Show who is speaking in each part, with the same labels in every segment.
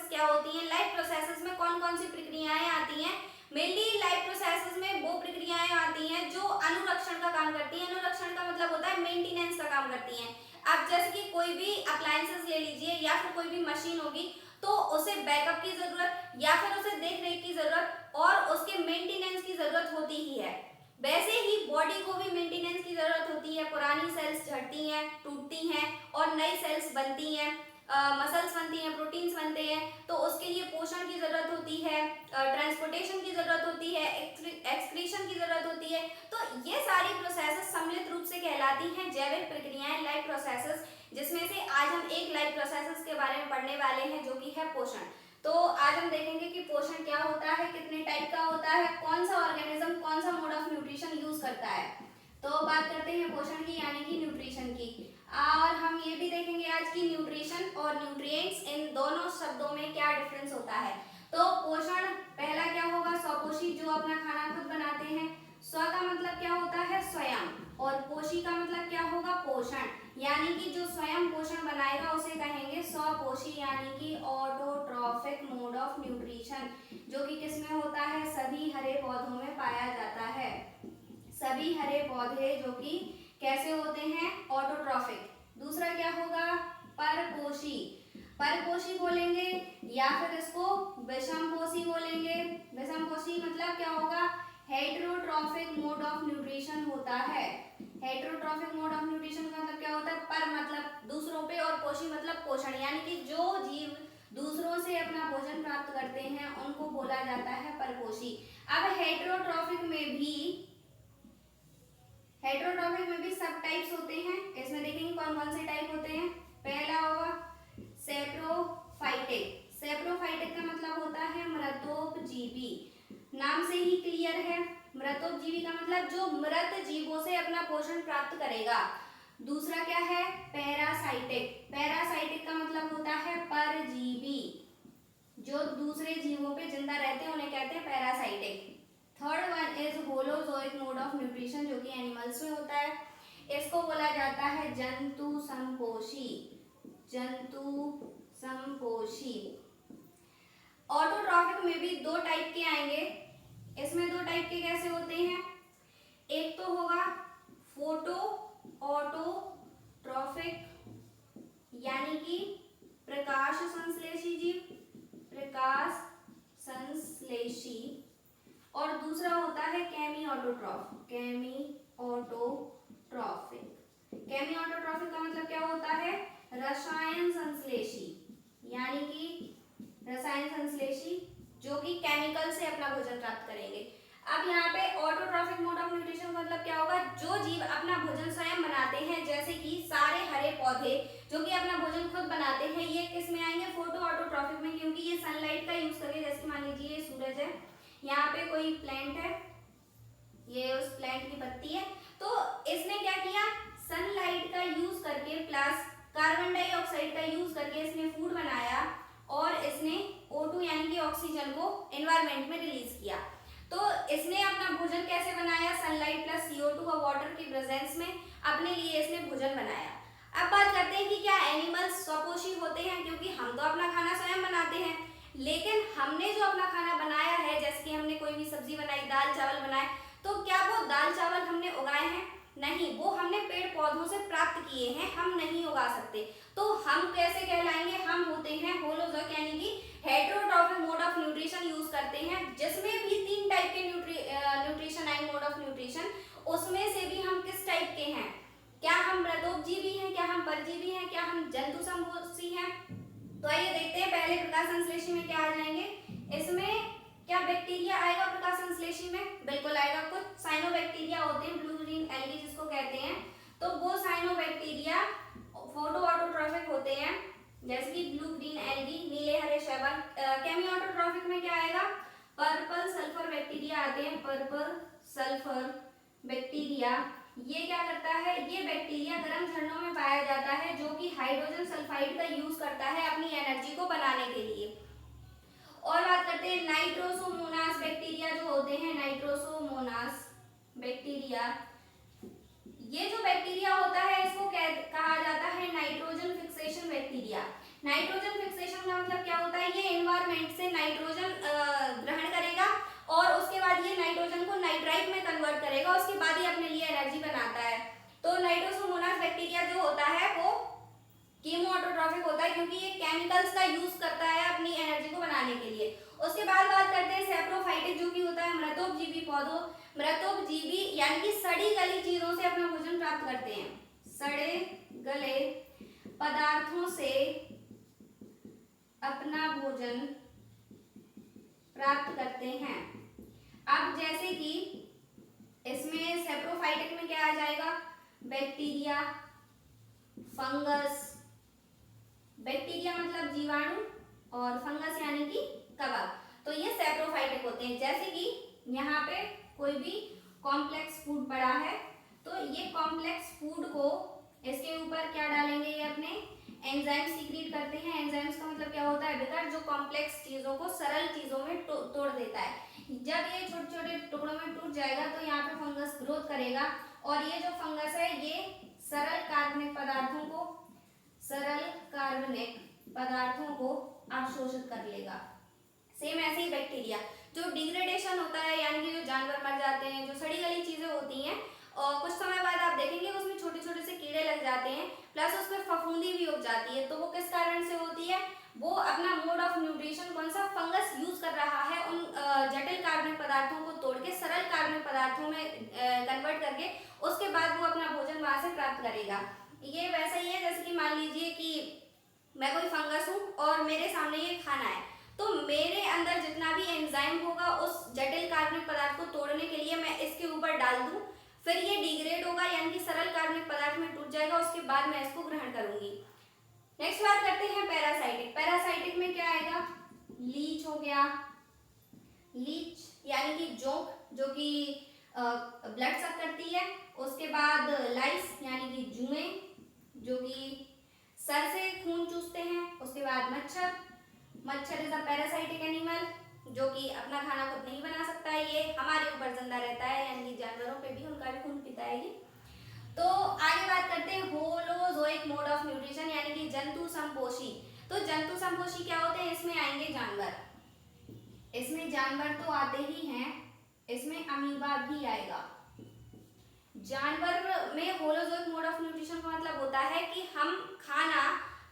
Speaker 1: Processes क्या होती हैं, लाइफ प्रोसेसेस में कौन कौन सी प्रक्रियाएं आती हैं। मेनली लाइफ प्रोसेसेस में वो प्रक्रियाएं आती हैं जो अनुरक्षण का काम करती हैं। अनुरक्षण का मतलब होता है मेंटेनेंस का काम करती हैं। अब जैसे कि कोई भी अप्लायंसेस ले लीजिए या फिर कोई भी मशीन होगी, तो उसे बैकअप की जरूरत या फिर उसे देख रेख की जरूरत और उसके मेंटेनेंस की जरूरत होती ही है। वैसे ही बॉडी को भी मेंटेनेंस की जरूरत होती है। पुरानी सेल्स झड़ती हैं, टूटती हैं और नई सेल्स बनती हैं, मसल्स बनती हैं, प्रोटीन्स बनते हैं, तो उसके लिए पोषण की जरूरत होती है, ट्रांसपोर्टेशन की जरूरत होती है, एक्सक्रीशन की जरूरत होती है। तो ये सारी प्रोसेसेस सम्मिलित रूप से कहलाती हैं जैविक प्रक्रियाएं, लाइफ प्रोसेसेस, जिसमें से आज हम एक लाइफ प्रोसेसेस के बारे में पढ़ने वाले हैं जो कि है पोषण। तो आज हम देखेंगे कि पोषण क्या होता है, कितने टाइप का होता है, कौन सा ऑर्गेनिज्म कौन सा मोड ऑफ न्यूट्रिशन यूज करता है। तो बात करते हैं पोषण की यानी कि न्यूट्रिशन की, और हम ये भी देखेंगे आज की न्यूट्रिशन और न्यूट्रिएंट्स इन दोनों शब्दों में क्या डिफरेंस होता है। तो पोषण पहला क्या होगा, स्वपोषी, जो अपना खाना खुद बनाते हैं। स्व का मतलब क्या होता है, स्वयं, और पोषी का मतलब क्या होगा, पोषण, यानी कि जो स्वयं पोषण बनाएगा उसे कहेंगे स्वपोषी, यानी कि ऑटोट्रॉफिक मोड ऑफ न्यूट्रिशन, जो कि किसमें होता है, सभी हरे पौधों में पाया जाता है। सभी हरे पौधे जो कि कैसे होते हैं, ऑटोट्रॉफिक। दूसरा क्या होगा, परपोषी। परपोषी बोलेंगे या फिर इसको विषमपोषी बोलेंगे। विषमपोषी मतलब क्या होगा, हेटेरोट्रॉफिक मोड ऑफ न्यूट्रिशन होता है। हेटेरोट्रॉफिक मोड ऑफ न्यूट्रिशन का मतलब क्या होता है, पर मतलब दूसरों पे और पोषी मतलब पोषण, यानी कि जो जीव दूसरों से अपना भोजन प्राप्त करते हैं उनको बोला जाता है परपोषी। अब हेटेरोट्रॉफिक में भी सब टाइप्स होते हैं। इसमें देखेंगे कौन कौन से टाइप होते हैं। पहला होगा सेप्रोफाइटिक। सेप्रोफाइटिक का मतलब होता है मृतोपजीवी। नाम से ही क्लियर है, मृतोपजीवी का मतलब जो मृत जीवों से अपना पोषण प्राप्त करेगा। दूसरा क्या है, पैरासाइटिक। पैरासाइटिक का मतलब होता है परजीवी, जो दूसरे जीवों पे जिंदा रहते हैं उन्हें कहते हैं parasitic. Third one is holozoic mode of nutrition, जो कि एनिमल्स में होता है। इसको बोला जाता है जंतु संपोषी। जंतु संपोषी। ऑटोट्रॉफिक में भी दो टाइप के आएंगे। इसमें दो टाइप के कैसे होते हैं, एक तो होगा फोटो ऑटोट्रॉफिक, यानी कि प्रकाश संश्लेषी जीव, प्रकाश संश्लेषी, और दूसरा होता है केमी ऑटोट्रॉफिक। केमी ऑटोट्रॉफिक। केमी ऑटोट्रॉफिक का मतलब क्या होता है, रसायन संश्लेषी, यानी कि रसायन संश्लेषी जो कि केमिकल से अपना भोजन प्राप्त करेंगे। अब यहाँ पे ऑटोट्रॉफिक मोड ऑफ न्यूट्रिशन का मतलब क्या होगा, जो जीव अपना भोजन स्वयं बनाते हैं, जैसे कि सारे हरे पौधे जो कि अपना भोजन खुद बनाते हैं, ये किस में आएंगे, फोटो ऑटोट्रॉफिक में, क्योंकि ये सनलाइट का यूज करके, जैसे मान लीजिए ये सूरज है, यहाँ पे कोई प्लांट है, ये उस प्लांट की पत्ती है, तो इसने क्या किया, सनलाइट का यूज करके प्लस कार्बन डाइऑक्साइड का यूज करके इसने फूड बनाया और इसने O2 यानी कि ऑक्सीजन को एनवायरनमेंट में रिलीज किया। तो इसने अपना भोजन कैसे बनाया, सनलाइट प्लस CO2 और वाटर की प्रेजेंस में अपने लिए इसने भोजन बनाया। अब बात करते हैं कि क्या एनिमल्स स्वपोषी होते हैं, क्योंकि हम तो अपना खाना स्वयं बनाते हैं, लेकिन हमने जो अपना खाना बनाया है, जैसे कि हमने कोई भी सब्जी बनाई, दाल चावल बनाए, तो क्या वो दाल चावल हमने उगाए हैं, नहीं, वो हमने पेड़ पौधों से प्राप्त किए हैं, हम नहीं उगा सकते। तो हम कैसे कहलाएंगे, हम होते हैं होलोजोइक, यानी कि heterotrophic mode of nutrition use करते हैं, जिसमें भी तीन टाइप के न्यूट्रिशन आए, मोड ऑफ न्यूट्रिशन, उसमें से भी हम किस टाइप के हैं, क्या हम मृतोपजीवी हैं, क्या हम परजीवी हैं, क्या हम जंतु संपोषी हैं। तो आइए देखते हैं, पहले प्रकाश संश्लेषी में क्या आ जाएंगे। इसमें क्या बैक्टीरिया आएगा प्रकाश संश्लेषी में, बिल्कुल आएगा। कुछ साइनोबैक्टीरिया होते हैं, ब्लू ग्रीन एल्गी जिसको कहते हैं, तो वो साइनोबैक्टीरिया फोटो ऑटोट्रॉफिक होते हैं, जैसे कि ब्लू ग्रीन एल्गी, नीले हरे शैवाल। केमी ऑटोट्रॉफिक में क्या आएगा, पर्पल सल्फर बैक्टीरिया आते हैं, पर्पल सल्फर बैक्टीरिया। ये क्या करता है, ये बैक्टीरिया गर्म झरनों में पाया जाता है, जो कि हाइड्रोजन सल्फाइड का यूज करता है अपनी एनर्जी को बनाने के लिए। और बात करते हैं नाइट्रोसोमोनास बैक्टीरिया जो होते हैं, नाइट्रोसोमोनास बैक्टीरिया, ये जो बैक्टीरिया होता है इसको कहा जाता है nitrogen fixation bacteria. Nitrogen fixation का मतलब क्या होता है, ये एनवायरमेंट से नाइट्रोजन ग्रहण करेगा और उसके बाद ये नाइट्रोजन को नाइट्राइट में कन्वर्ट करेगा, उसके बाद ही अपने लिए एनर्जी बनाता है। तो नाइट्रोसोमोनास बैक्टीरिया जो होता है वो कीमो ऑटोट्रॉफिक होता है क्योंकि ये केमिकल्स का यूज करता है अपनी एनर्जी को बनाने के लिए। उसके बाद बात करते हैं सैप्रोफाइटिक, जो कि होता है मृतोपजीवी पौधों, मृतोपजीवी यानी कि सड़ी गली चीजों से अपना भोजन प्राप्त करते हैं, सड़े गले पदार्थों से अपना भोजन प्राप्त करते हैं। अब जैसे कि इसमें सैप्रोफाइटिक में क्या आ जाएगा, बैक्टीरिया, फंगस, बैक्टीरिया मतलब जीवाणु और फंगस यानी कि कवक, तो ये सैप्रोफाइटिक होते हैं। जैसे कि यहाँ पे कोई भी कॉम्प्लेक्स फूड पड़ा है तो ये कॉम्प्लेक्स फूड को इसके ऊपर क्या डालेंगे, ये अपने एंजाइम सीक्रेट करते हैं। एंजाइम्स का मतलब क्या होता है बेटा, जो कॉम्प्लेक्स चीजों को सरल चीजों में तोड़ देता है। जब ये छोटे छोटे टुकड़ों में टूट जाएगा तो यहाँ पे फंगस ग्रोथ करेगा और ये जो फंगस है ये सरल कार्बनिक पदार्थों को अवशोषित कर लेगा। सेम ऐसे ही बैक्टीरिया, जो डिग्रेडेशन होता है यानी कि जो जानवर मर जाते हैं, जो सड़ी गली चीजें होती हैं और कुछ समय बाद आप देखेंगे उसमें छोटे छोटे से कीड़े लग जाते हैं, प्लस उसमें फफूंदी भी उग जाती है। तो वो किस कारण से होती है, वो अपना मोड ऑफ न्यूट्रिशन कौन सा, फंगस यूज कर रहा है उन जटिल कार्बनिक पदार्थों को तोड़ के सरल कार्बनिक पदार्थों में कन्वर्ट करके, उसके बाद वो अपना भोजन वहां से प्राप्त करेगा। ये वैसा ही है जैसे कि मान लीजिए कि मैं कोई फंगस हूँ और मेरे सामने ये खाना है, तो मेरे अंदर जितना भी एंजाइम होगा उस जटिल कार्बनिक पदार्थ को तोड़ने के लिए मैं इसके ऊपर डाल दूं, फिर ये डिग्रेड होगा यानी कि सरल कार्बनिक पदार्थ में टूट जाएगा, उसके बाद मैं इसको ग्रहण करूंगी। नेक्स्ट बात करते हैं पैरासाइटिक। पैरासाइटिक में क्या आएगा, लीच हो गया, लीच यानी कि जोंक जो कि ब्लड सक करती है। उसके बाद लाइस यानी कि जुएं जो कि सर से खून चूसते हैं। उसके बाद मच्छर, मच्छर इज अ पैरासाइटिक एनिमल जो कि अपना खाना खुद नहीं बना सकता है, ये हमारे ऊपर जिंदा रहता है यानी कि जानवरों पे भी उनका भी खून पीता है ये। तो आगे बात करते हैं होलोजोइक मोड ऑफ न्यूट्रिशन यानी कि जंतु संपोषी। तो जंतु संपोषी क्या होते हैं, इसमें आएंगे जानवर, इसमें जानवर तो आते ही हैं, इसमें अमीबा भी आएगा। जानवर में होलोजोइक मोड ऑफ न्यूट्रिशन का मतलब होता है कि हम खाना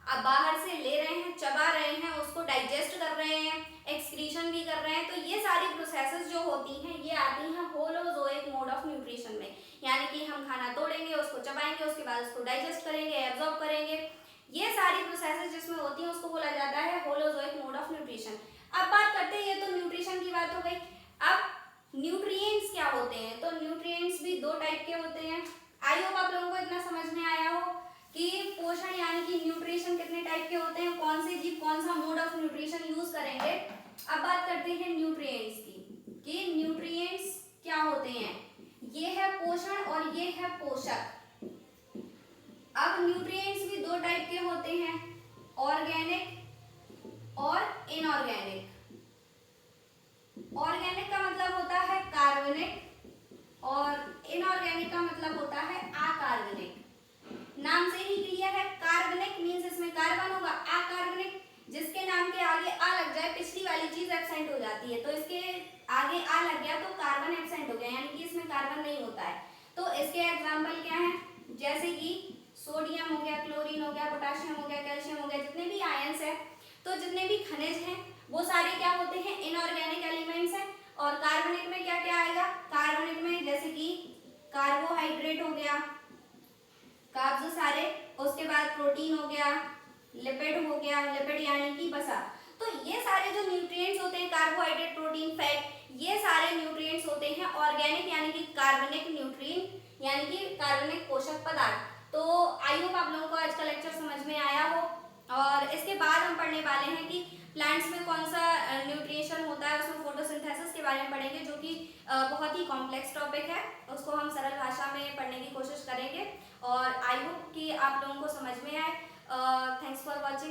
Speaker 1: अब बाहर से ले रहे हैं, चबा रहे हैं, उसको डाइजेस्ट कर रहे हैं, एक्सक्रीशन भी कर रहे हैं, तो ये सारी प्रोसेसेस जो होती हैं ये आती हैं होलोजोइक मोड ऑफ न्यूट्रिशन में। यानी कि हम खाना तोड़ेंगे, उसको चबाएंगे, उसके बाद उसको डाइजेस्ट करेंगे, एब्जॉर्ब करेंगे, ये सारी प्रोसेसेस जिसमें होती हैं उसको बोला जाता है होलोजोइक मोड ऑफ न्यूट्रिशन। अब बात करते हैं, ये तो न्यूट्रिशन की बात हो गई। अब न्यूट्रिएंट्स क्या होते हैं, तो न्यूट्रिएंट्स भी दो टाइप के होते हैं। आई होप आप लोगों को इतना समझ में आया हो कि पोषण यानी कि न्यूट्रिशन कितने टाइप के होते हैं, कौन से जीव कौन सा मोड ऑफ न्यूट्रिशन यूज करेंगे। अब बात करते हैं न्यूट्रिएंट्स की कि न्यूट्रिएंट्स क्या होते हैं, ये है पोषण और ये है पोषक। अब न्यूट्रिएंट्स भी दो टाइप के होते हैं, ऑर्गेनिक और इनऑर्गेनिक। ऑर्गेनिक का मतलब होता है कार्बनिक और इनऑर्गेनिक का मतलब होता है अकार्बनिक। नाम से ही क्लियर है, कार्बनिक मींस इसमें कार्बन होगा, अकार्बनिक जिसके नाम के आगे आ लग जाए पिछली वाली चीज एब्सेंट हो जाती है, तो इसके आगे आ लग गया तो कार्बन एब्सेंट हो गया यानी कि इसमें कार्बन नहीं होता है। तो इसके एग्जांपल क्या हैं, जैसे कि सोडियम हो गया, क्लोरीन हो गया, पोटेशियम हो गया, कैल्शियम हो गया, जितने भी आयंस है, तो जितने भी खनिज हैं वो सारे क्या होते हैं, इनऑर्गेनिक एलिमेंट्स हैं। और कार्बनिक में क्या क्या आएगा, कार्बनिक में जैसे कि कार्बोहाइड्रेट हो गया, कार्ब्स सारे, उसके बाद प्रोटीन हो गया, लिपिड हो गया, लिपिड यानी कि वसा। तो ये सारे जो न्यूट्रिएंट्स होते हैं, कार्बोहाइड्रेट, प्रोटीन, फैट, ये सारे न्यूट्रिएंट्स होते हैं ऑर्गेनिक यानी कि कार्बनिक न्यूट्रिएंट यानी कि कार्बनिक पोषक पदार्थ। तो आई होप आप लोगों को आज का लेक्चर समझ में आया हो। और इसके बाद हम पढ़ने वाले हैं कि प्लांट्स में कौन सा न्यूट्रिशन होता है, उसमें फोटोसिंथेसिस के बारे में पढ़ेंगे जो कि बहुत ही कॉम्प्लेक्स टॉपिक है, उसको हम सरल भाषा में पढ़ने की कोशिश करेंगे। और आई होप कि आप लोगों को समझ में आए। Thanks for watching.